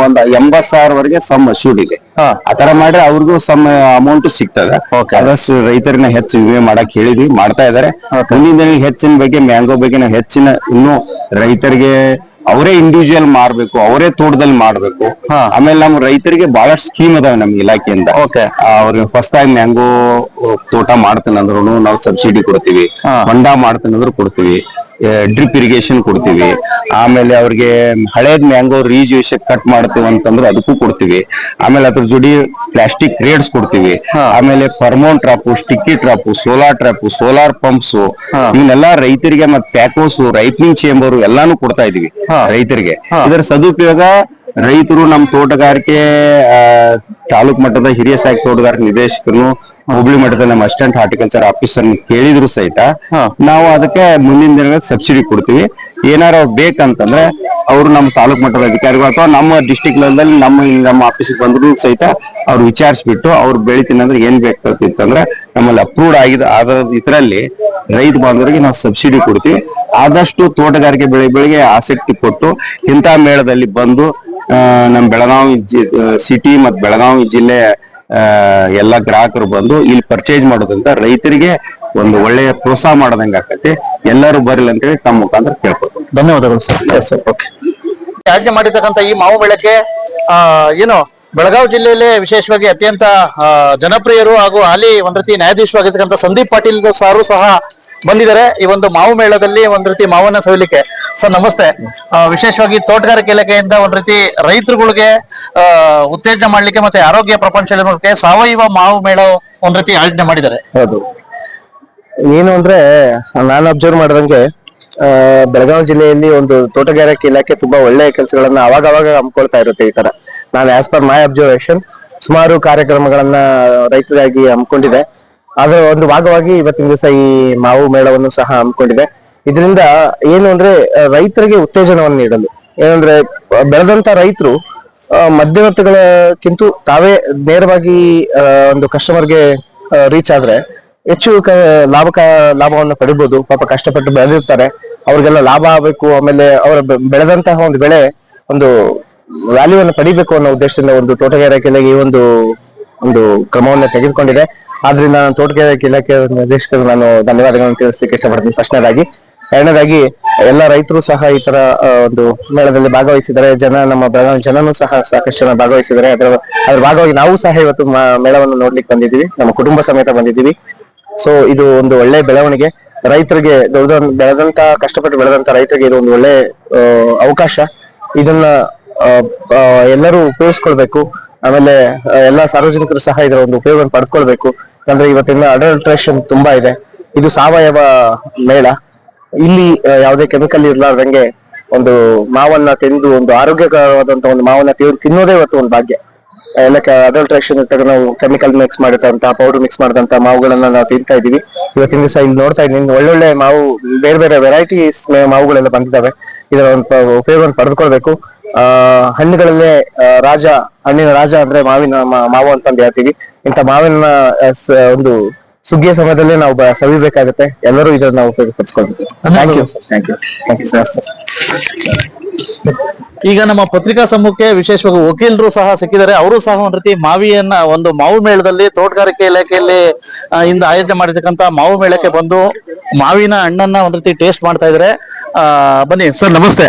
Speaker 5: ಒಂದು 80,000 ವರೆಗೆ ಸಮ್ ಅಶ್ಯೂರ್ಡ್ ಇದೆ. ಆತರ ಮಾಡಿದ್ರೆ ಅವ್ರಿಗೂ ಸಮ್ ಅಮೌಂಟ್ ಸಿಗ್ತದೆ. ಅದಷ್ಟು ರೈತರನ್ನ ಹೆಚ್ಚು ವಿಮೆ ಮಾಡಕ್ ಹೇಳಿದ್ವಿ, ಮಾಡ್ತಾ ಇದಾರೆ. ಮುಂದಿನ ಹೆಚ್ಚಿನ ಬಗ್ಗೆ ಮ್ಯಾಂಗೋ ಬಗ್ಗೆ ನಾವು ಹೆಚ್ಚಿನ ಇನ್ನೂ ರೈತರಿಗೆ ಅವರೇ ಇಂಡಿವಿಜುವಲ್ ಮಾರ್ಬೇಕು, ಅವರೇ ತೋಟದಲ್ಲಿ ಮಾಡ್ಬೇಕು. ಆಮೇಲೆ ನಮ್ಮ ರೈತರಿಗೆ ಬಹಳಷ್ಟು ಸ್ಕೀಮ್ ಅದಾವೆ ನಮ್ ಇಲಾಖೆಯಿಂದ. ಅವ್ರಿಗೆ ಹೊಸದಾಗಿ ಮ್ಯಾಂಗೋ ತೋಟ ಮಾಡ್ತೇನಂದ್ರು ನಾವು ಸಬ್ಸಿಡಿ ಕೊಡ್ತೀವಿ, ಹೊಂಡ ಮಾಡ್ತೇನಂದ್ರು ಕೊಡ್ತೀವಿ, ಡ್ರಿಪ್ ಇರಿಗೇಷನ್ ಕೊಡ್ತೀವಿ. ಆಮೇಲೆ ಅವ್ರಿಗೆ ಹಳೇದ್ ಮ್ಯಾಂಗೋ ರೀಜ್ಯೂಸ್ ಕಟ್ ಮಾಡ್ತೀವಿ ಅಂತಂದ್ರೆ ಅದಕ್ಕೂ ಕೊಡ್ತೀವಿ. ಆಮೇಲೆ ಅದ್ರ ಜೋಡಿ ಪ್ಲಾಸ್ಟಿಕ್ ಕ್ರೇಡ್ಸ್ ಕೊಡ್ತೀವಿ. ಆಮೇಲೆ ಫರ್ಮೋನ್ ಟ್ರಾಪು, ಸ್ಟಿಕ್ಕಿ ಟ್ರಾಪು, ಸೋಲಾರ್ ಪಂಪ್ಸ್, ಇವನ್ನೆಲ್ಲಾ ರೈತರಿಗೆ, ಮತ್ತೆ ಪ್ಯಾಕೋಸ್, ರೈಟ್ನಿಂಗ್ ಚೇಂಬರ್ ಎಲ್ಲಾನು ಕೊಡ್ತಾ ಇದೀವಿ ರೈತರಿಗೆ. ಇದರ ಸದುಪಯೋಗ ರೈತರು ನಮ್ಮ ತೋಟಗಾರಿಕೆ ತಾಲೂಕ್ ಮಟ್ಟದ ಹಿರಿಯ ಸಹಾಯಕ ತೋಟಗಾರಿಕೆ ನಿರ್ದೇಶಕರು, ಹೋಬಳಿ ಮಟ್ಟದ ನಮ್ಮ ಅಸಿಸ್ಟೆಂಟ್ ಹಾರ್ಟಿಕಲ್ಚರ್ ಆಫೀಸರ್ ಕೇಳಿದ್ರು ಸಹಿತ ನಾವು ಅದಕ್ಕೆ ಮುಂದಿನ ದಿನಗಳಲ್ಲಿ ಸಬ್ಸಿಡಿ ಕೊಡ್ತೀವಿ. ಏನಾರು ಬೇಕಂತಂದ್ರೆ ಅವರು ನಮ್ಮ ತಾಲೂಕ್ ಮಟ್ಟದ ಅಧಿಕಾರಿಗಳು ಅಥವಾ ನಮ್ಮ ಡಿಸ್ಟಿಕ್ ಲೆವೆಲ್ ನಮ್ಮ ಆಫೀಸಿಗೆ ಬಂದ್ರು ಸಹಿತ ಅವ್ರು ವಿಚಾರಿಸ್ಬಿಟ್ಟು ಅವ್ರು ಬೆಳಿತೀನಂದ್ರೆ ಏನ್ ಬೇಕಾಗ್ತಿತ್ತಂದ್ರೆ ನಮ್ಮಲ್ಲಿ ಅಪ್ರೂವ್ಡ್ ಆದ ಇದರಲ್ಲಿ ರೈತ ಬಾಂಧವರಿಗೆ ನಾವು ಸಬ್ಸಿಡಿ ಕೊಡ್ತೀವಿ. ಆದಷ್ಟು ತೋಟಗಾರಿಕೆ ಬೆಳೆಗಳಿಗೆ ಆಸಕ್ತಿ ಕೊಟ್ಟು ಇಂಥ ಮೇಳದಲ್ಲಿ ಬಂದು ನಮ್ಮ ಬೆಳಗಾವಿ ಸಿಟಿ ಮತ್ತು ಬೆಳಗಾವಿ ಜಿಲ್ಲೆ ಎಲ್ಲ ಗ್ರಾಹಕರು ಬಂದು ಇಲ್ಲಿ ಪರ್ಚೇಸ್ ಮಾಡೋದ್ರಿಂದ ರೈತರಿಗೆ ಒಂದು ಒಳ್ಳೆಯ ಪ್ರೋತ್ಸಾಹ ಮಾಡೋದಂಗ ಆಕತಿ. ಎಲ್ಲರೂ ಬರಲಿ ಅಂತೇಳಿ ತಮ್ಮ ಮುಖಾಂತರ ಕೇಳ್ಬೋದು.
Speaker 2: ಧನ್ಯವಾದಗಳು ಸರ್. ಆಯ್ಕೆ ಮಾಡಿರ್ತಕ್ಕಂಥ ಈ ಮಾವು ಬೆಳಕ್ಕೆ ಏನು ಬೆಳಗಾವಿ ಜಿಲ್ಲೆಯಲ್ಲಿ ವಿಶೇಷವಾಗಿ ಅತ್ಯಂತ ಜನಪ್ರಿಯರು ಹಾಗೂ ಹಾಲಿ ಒಂದ್ ರೀತಿ ನ್ಯಾಯಾಧೀಶರಾಗಿರ್ತಕ್ಕಂಥ ಸಂದೀಪ್ ಪಾಟೀಲ್ ಸಾರು ಸಹ ಬಂದಿದ್ದಾರೆ ಈ ಒಂದು ಮಾವು ಮೇಳದಲ್ಲಿ ಒಂದ್ ರೀತಿ ಮಾವನ್ನ ಸವಿಲಿಕ್ಕೆ. ಸರ್ ನಮಸ್ತೆ. ವಿಶೇಷವಾಗಿ ತೋಟಗಾರಿಕೆ ಇಲಾಖೆಯಿಂದ ಒಂದ್ ರೀತಿ ರೈತರುಗಳಿಗೆ ಉತ್ತೇಜನ ಮಾಡ್ಲಿಕ್ಕೆ ಮತ್ತೆ ಆರೋಗ್ಯ ಪ್ರಪಂಚಕ್ಕೆ ಸಾವಯವ ಮಾವು ಮೇಳ ಒಂದ್ ರೀತಿ ಆಯೋಜನೆ ಮಾಡಿದ್ದಾರೆ.
Speaker 6: ಹೌದು, ಏನು ಅಂದ್ರೆ ನಾನು ಅಬ್ಸರ್ವ್ ಮಾಡಿದಂಗೆ ಬೆಳಗಾವಿ ಜಿಲ್ಲೆಯಲ್ಲಿ ಒಂದು ತೋಟಗಾರಿಕೆ ಇಲಾಖೆ ತುಂಬಾ ಒಳ್ಳೆಯ ಕೆಲಸಗಳನ್ನ ಅವಾಗ ಹಮ್ಮಿಕೊಳ್ತಾ ಇರುತ್ತೆ. ಈ ತರ ನಾನು ಆಸ್ ಪರ್ ಮೈ ಅಬ್ಸರ್ವೇಷನ್ ಸುಮಾರು ಕಾರ್ಯಕ್ರಮಗಳನ್ನ ರೈತರಿಗಾಗಿ ಹಮ್ಮಿಕೊಂಡಿದೆ. ಅದರ ಒಂದು ಭಾಗವಾಗಿ ಇವತ್ತಿನ ದಿವಸ ಈ ಮಾವು ಮೇಳವನ್ನು ಸಹ ಹಮ್ಮಿಕೊಂಡಿದೆ. ಇದರಿಂದ ಏನು ಅಂದ್ರೆ ರೈತರಿಗೆ ಉತ್ತೇಜನವನ್ನು ನೀಡಲು, ಏನಂದ್ರೆ ಬೆಳೆದಂತ ರೈತರು ಮಧ್ಯವರ್ತಿಗಳಕ್ಕಿಂತ ನೇರವಾಗಿ ಒಂದು ಕಸ್ಟಮರ್ಗೆ ರೀಚ್ ಆದ್ರೆ ಹೆಚ್ಚು ಲಾಭವನ್ನು ಪಡಿಬಹುದು. ಪಾಪ ಕಷ್ಟಪಟ್ಟು ಬೆಳೆದಿರ್ತಾರೆ, ಅವ್ರಿಗೆಲ್ಲ ಲಾಭ ಆಗ್ಬೇಕು, ಆಮೇಲೆ ಅವರ ಬೆಳೆದಂತಹ ಒಂದು ಬೆಳೆ ಒಂದು ವ್ಯಾಲ್ಯೂವನ್ನು ಪಡಿಬೇಕು ಅನ್ನೋ ಉದ್ದೇಶದಿಂದ ಒಂದು ತೋಟಗಾರಿಕೆ ಇಲಾಖೆ ಈ ಒಂದು ಕ್ರಮವನ್ನು ತೆಗೆದುಕೊಂಡಿದೆ. ಆದ್ರಿಂದ ನಾನು ತೋಟಗಾರಿಕೆ ಇಲಾಖೆ ನಿರ್ದೇಶಕರು ನಾನು ಧನ್ಯವಾದಗಳನ್ನು ತಿಳಿಸಲಿಕ್ಕೆ ಇಷ್ಟಪಡ್ತೀನಿ ಫಸ್ಟ್ನೇದಾಗಿ. ಎರಡನೇದಾಗಿ ಎಲ್ಲ ರೈತರು ಸಹ ಈ ತರ ಒಂದು ಮೇಳದಲ್ಲಿ ಭಾಗವಹಿಸಿದ್ದಾರೆ. ನಮ್ಮ ಬೆಳಗಾವಿ ಜನನು ಸಹ ಸಾಕಷ್ಟು ಜನ ಭಾಗವಹಿಸಿದ್ದಾರೆ. ಅದ್ರ ಭಾಗವಾಗಿ ನಾವು ಸಹ ಇವತ್ತು ಮೇಳವನ್ನು ನೋಡ್ಲಿಕ್ಕೆ ಬಂದಿದ್ದೀವಿ, ನಮ್ಮ ಕುಟುಂಬ ಸಮೇತ ಬಂದಿದ್ದೀವಿ. ಸೊ ಇದು ಒಂದು ಒಳ್ಳೆ ಬೆಳವಣಿಗೆ. ರೈತರಿಗೆ ಕಷ್ಟಪಟ್ಟು ಬೆಳೆದಂತ ರೈತರಿಗೆ ಇದು ಒಂದು ಒಳ್ಳೆ ಅವಕಾಶ. ಇದನ್ನ ಎಲ್ಲರೂ ಉಪಯೋಗಿಸ್ಕೊಳ್ಬೇಕು. ಆಮೇಲೆ ಎಲ್ಲಾ ಸಾರ್ವಜನಿಕರು ಸಹ ಇದರ ಒಂದು ಉಪಯೋಗವನ್ನು ಪಡೆದುಕೊಳ್ಬೇಕು. ಯಾಕಂದ್ರೆ ಇವತ್ತಿನ ಅಡಲ್ಟ್ರೇಷನ್ ತುಂಬಾ ಇದೆ. ಇದು ಸಾವಯವ ಮೇಳ. ಇಲ್ಲಿ ಯಾವುದೇ ಕೆಮಿಕಲ್ ಇರ್ಲಾರ್ದಂಗೆ ಒಂದು ಮಾವನ್ನ ತಿಂದು ಒಂದು ಆರೋಗ್ಯಕರವಾದಂತ ಒಂದು ಮಾವನ್ನ ತಿನ್ನೋದೇ ಇವತ್ತು ಒಂದು ಭಾಗ್ಯ. ಎಲ್ಲ ಅಡಲ್ಟ್ರೇಷನ್ ಇಟ್ಟಾಗ ನಾವು ಕೆಮಿಕಲ್ ಮಿಕ್ಸ್ ಮಾಡಿದಂತ ಪೌಡರ್ ಮಿಕ್ಸ್ ಮಾಡಿದಂತ ಮಾವುಗಳನ್ನ ನಾವು ತಿಂತಾ ಇದೀವಿ. ಇವತ್ತಿನ ದಿವಸ ಇಲ್ಲಿ ನೋಡ್ತಾ ಇದ್ದೀನಿ ಒಳ್ಳೊಳ್ಳೆ ಮಾವು, ಬೇರೆ ಬೇರೆ ವೆರೈಟೀಸ್ ಮಾವುಗಳೆಲ್ಲ ಬಂದಿದ್ದಾವೆ. ಇದರ ಒಂದು ಉಪಯೋಗವನ್ನು ಪಡೆದುಕೊಳ್ಬೇಕು. ಹಣ್ಣುಗಳಲ್ಲೇ ಹಣ್ಣಿನ ರಾಜ ಅಂದ್ರೆ ಮಾವು ಅಂತಂದು ಹೇಳ್ತೀವಿ. ಇಂಥ ಮಾವಿನ ಒಂದು ಸುಗ್ಗಿಯ ಸಮಯದಲ್ಲಿ ನಾವು ಸವಿಬೇಕಾಗುತ್ತೆ. ಎಲ್ಲರೂ ಇದನ್ನ ನಾವು ಉಪಯೋಗಪಡಿಸ್ಕೊಳ್ಬೇಕು. Thank you sir.
Speaker 2: ಈಗ ನಮ್ಮ ಪತ್ರಿಕಾ ಸಮೂಹಕ್ಕೆ ವಿಶೇಷವಾಗಿ ವಕೀಲರು ಸಹ ಸಿಕ್ಕಿದ್ದಾರೆ. ಅವರು ಸಹ ಒಂದ್ ರೀತಿ ಮಾವಿಯನ್ನ ಒಂದು ಮಾವು ಮೇಳದಲ್ಲಿ ತೋಟಗಾರಿಕೆ ಇಲಾಖೆಯಲ್ಲಿ ಇಂದ ಆಯೋಜನೆ ಮಾಡಿರ್ತಕ್ಕಂತ ಮಾವು ಮೇಳಕ್ಕೆ ಬಂದು ಮಾವಿನ ಹಣ್ಣನ್ನ ಒಂದ್ ರೀತಿ ಟೇಸ್ಟ್ ಮಾಡ್ತಾ ಇದಾರೆ. ಬನ್ನಿ ಸರ್, ನಮಸ್ತೆ.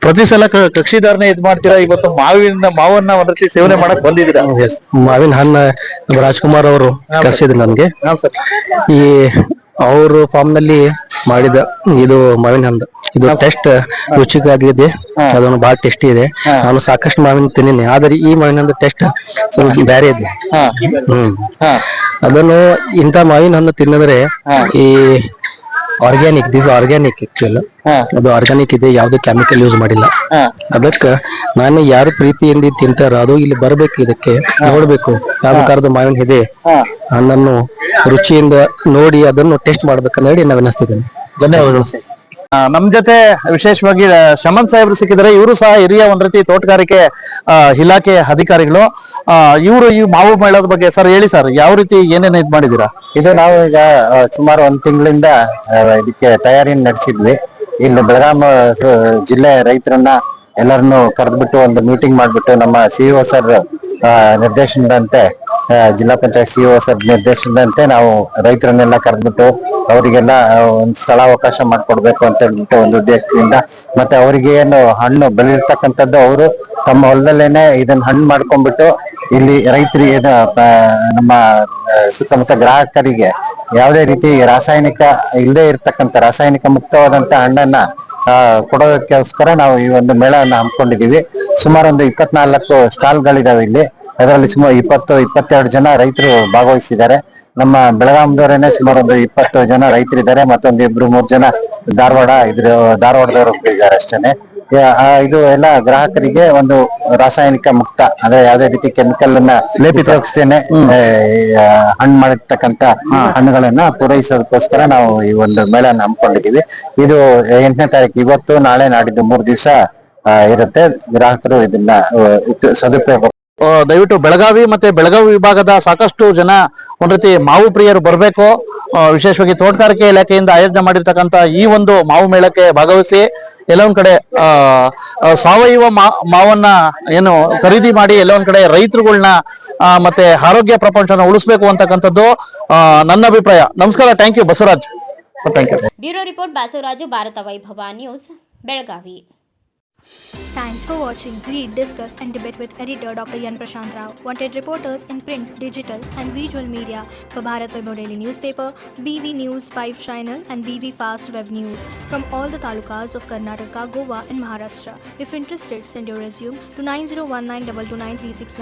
Speaker 2: ಪ್ರತಿ ಸಲ ಕಕ್ಷಿದಾರನೇ ಇದ್ ಮಾಡ್ತೀರಾ, ಇವತ್ತು ಮಾವನ್ನ ಒಂದ್ ರೀತಿ ಸೇವನೆ ಮಾಡಕ್ ಬಂದಿದ್ದೀರಾ.
Speaker 3: ಮಾವಿನ ಹಣ್ಣು ರಾಜ್ಕುಮಾರ್ ಅವರು ಕರ್ಸಿದ್ರು ನನ್ಗೆ. ಈ ಅವರು ಫಾರ್ಮ್ ನಲ್ಲಿ ಮಾಡಿದ ಇದು ಮಾವಿನ ಹಣ್ಣು, ಇದು ಟೆಸ್ಟ್ ರುಚಿಯಾಗಿದೆ. ಅದನ್ನು ಬಹಳ ಟೇಸ್ಟಿ ಇದೆ. ನಾನು ಸಾಕಷ್ಟು ಮಾವಿನ ತಿಂದಿನಿ, ಆದ್ರೆ ಈ ಮಾವಿನ ಹಣ್ಣು ಟೆಸ್ಟ್ ಸ್ವಲ್ಪ ಬೇರೆ ಇದೆ. ಅದನ್ನು ಇಂಥ ಮಾವಿನ ಹಣ್ಣು ತಿನ್ನಿದ್ರೆ ಈ ಆರ್ಗ್ಯಾನಿಕ್ ಆಕ್ಚುಲ್ ಅದು ಆರ್ಗ್ಯಾನಿಕ್ ಇದೆ, ಯಾವ್ದು ಕೆಮಿಕಲ್ ಯೂಸ್ ಮಾಡಿಲ್ಲ. ಅದಕ್ಕ ನಾನು ಯಾರು ಪ್ರೀತಿಯಿಂದ ತಿಂತಾರ ಅದು ಇಲ್ಲಿ ಬರ್ಬೇಕು, ಇದಕ್ಕೆ ನೋಡ್ಬೇಕು ಯಾವ ಪ್ರಕಾರದ ಮಾವಿನ ಇದೆ ಹಣ್ಣನ್ನು ರುಚಿಯಿಂದ ನೋಡಿ ಅದನ್ನು ಟೆಸ್ಟ್ ಮಾಡ್ಬೇಕನ್ನ ಹೇಳಿ ನಾನು ವಿನಿಸ್ತಿದ್ದೇನೆ.
Speaker 2: ಧನ್ಯವಾದಗಳು. ನಮ್ ಜೊತೆ ವಿಶೇಷವಾಗಿ ಶಮನ್ ಸಾಹೇಬ್ರು ಸಿಕ್ಕಿದ್ದಾರೆ. ಇವರು ಸಹ ಹಿರಿಯ ಒಂದ್ ರೀತಿ ತೋಟಗಾರಿಕೆ ಇಲಾಖೆ ಅಧಿಕಾರಿಗಳು. ಇವರು ಈ ಮಾವು ಮೇಳದ ಬಗ್ಗೆ ಸರ್ ಹೇಳಿ ಸರ್, ಯಾವ ರೀತಿ ಏನೇನು ಇದ್ ಮಾಡಿದೀರಾ?
Speaker 7: ಇದು ನಾವು ಈಗ ಸುಮಾರು 1 ತಿಂಗಳಿಂದ ಇದಕ್ಕೆ ತಯಾರಿ ನಡೆಸಿದ್ವಿ. ಇಲ್ಲಿ ಬೆಳಗಾಂ ಜಿಲ್ಲೆ ರೈತರನ್ನ ಎಲ್ಲರನ್ನು ಕರೆದ್ಬಿಟ್ಟು ಒಂದು ಮೀಟಿಂಗ್ ಮಾಡ್ಬಿಟ್ಟು ನಮ್ಮ ಸಿಇಒ ಸರ್ ನಿರ್ದೇಶನದಂತೆ, ಜಿಲ್ಲಾ ಪಂಚಾಯತ್ ಸಿಇಒ ಸರ್ ನಿರ್ದೇಶನದಂತೆ ನಾವು ರೈತರನ್ನೆಲ್ಲ ಕರೆದ್ಬಿಟ್ಟು ಅವರಿಗೆಲ್ಲ ಒಂದು ಸ್ಥಳಾವಕಾಶ ಮಾಡ್ಕೊಡ್ಬೇಕು ಅಂತ ಹೇಳ್ಬಿಟ್ಟು ಒಂದು ಉದ್ದೇಶದಿಂದ, ಮತ್ತೆ ಅವರಿಗೆ ಏನು ಹಣ್ಣು ಬೆಳೆದಿರ್ತಕ್ಕಂಥದ್ದು ಅವರು ತಮ್ಮ ಹೊಲದಲ್ಲೇನೆ ಇದನ್ನ ಹಣ್ಣು ಮಾಡ್ಕೊಂಡ್ಬಿಟ್ಟು ಇಲ್ಲಿ ರೈತರಿಗೆ ನಮ್ಮ ಸುತ್ತಮುತ್ತ ಗ್ರಾಹಕರಿಗೆ ಯಾವುದೇ ರೀತಿ ರಾಸಾಯನಿಕ ಇಲ್ಲದೆ ಇರ್ತಕ್ಕಂಥ ರಾಸಾಯನಿಕ ಮುಕ್ತವಾದಂತ ಹಣ್ಣನ್ನ ಕೊಡೋದಕ್ಕೋಸ್ಕರ ನಾವು ಈ ಒಂದು ಮೇಳವನ್ನ ಹಮ್ಮಿಕೊಂಡಿದೀವಿ. ಸುಮಾರು ಒಂದು 24 ಸ್ಟಾಲ್ಗಳಿದಾವೆ ಇಲ್ಲಿ. ಅದರಲ್ಲಿ ಸುಮಾರು 20-22 ಜನ ರೈತರು ಭಾಗವಹಿಸಿದ್ದಾರೆ. ನಮ್ಮ ಬೆಳಗಾಂದವರೇನೆ ಸುಮಾರು ಒಂದು 20 ಜನ ರೈತರಿದ್ದಾರೆ, ಮತ್ತೊಂದು 2-3 ಜನ ಧಾರವಾಡದವರು ಇದ್ದಾರೆ ಅಷ್ಟೇನೆ. ಇದು ಎಲ್ಲ ಗ್ರಾಹಕರಿಗೆ ಒಂದು ರಾಸಾಯನಿಕ ಮುಕ್ತ, ಅಂದ್ರೆ ಯಾವುದೇ ರೀತಿ ಕೆಮಿಕಲ್ ಅನ್ನ ಉಪಯೋಗಿಸ್ತೇನೆ ಹಣ್ಣು ಮಾಡಿರ್ತಕ್ಕಂತ ಹಣ್ಣುಗಳನ್ನ ಪೂರೈಸೋದಕ್ಕೋಸ್ಕರ ನಾವು ಈ ಒಂದು ಮೇಳನ ಹಮ್ಮಿಕೊಂಡಿದೀವಿ. ಇದು 8ನೇ ತಾರೀಕು, ಇವತ್ತು ನಾಳೆ ನಾಡಿದ್ದು 3 ದಿವಸ ಇರುತ್ತೆ. ಗ್ರಾಹಕರು ಇದನ್ನ ಸದುಪಯೋಗ
Speaker 2: ದಯವಿಟ್ಟು ಬೆಳಗಾವಿ ಮತ್ತೆ ಬೆಳಗಾವಿ ವಿಭಾಗದ ಸಾಕಷ್ಟು ಜನ ಒಂದ್ ರೀತಿ ಮಾವು ಪ್ರಿಯರು ಬರಬೇಕು. ವಿಶೇಷವಾಗಿ ತೋಟಗಾರಿಕೆ ಇಲಾಖೆಯಿಂದ ಆಯೋಜನೆ ಮಾಡಿರ್ತಕ್ಕಂತ ಈ ಒಂದು ಮಾವು ಮೇಳಕ್ಕೆ ಭಾಗವಹಿಸಿ ಎಲ್ಲೊಂದ್ ಕಡೆ ಸಾವಯವ ಮಾವನ್ನ ಏನು ಖರೀದಿ ಮಾಡಿ ಎಲ್ಲೊಂದ್ ಕಡೆ ರೈತರುಗಳನ್ನ ಮತ್ತೆ ಆರೋಗ್ಯ ಪ್ರಪಂಚನ ಉಳಿಸ್ಬೇಕು ಅಂತಕ್ಕಂಥದ್ದು ನನ್ನ ಅಭಿಪ್ರಾಯ. ನಮಸ್ಕಾರ, thank you Basavaraj. Thank you.
Speaker 1: Bureau report Basavaraju, Bharat Vaibhav news, Belagavi.
Speaker 8: Thanks for watching. Read, discuss and debate with editor Dr. Yan Prashant Rao. Wanted reporters in print, digital and visual media for Bharat Vaibhav Daily Newspaper, BV News 5 Channel and BV Fast Web News from all the talukas of Karnataka, Goa and Maharashtra. If interested, send your resume to 9019229369.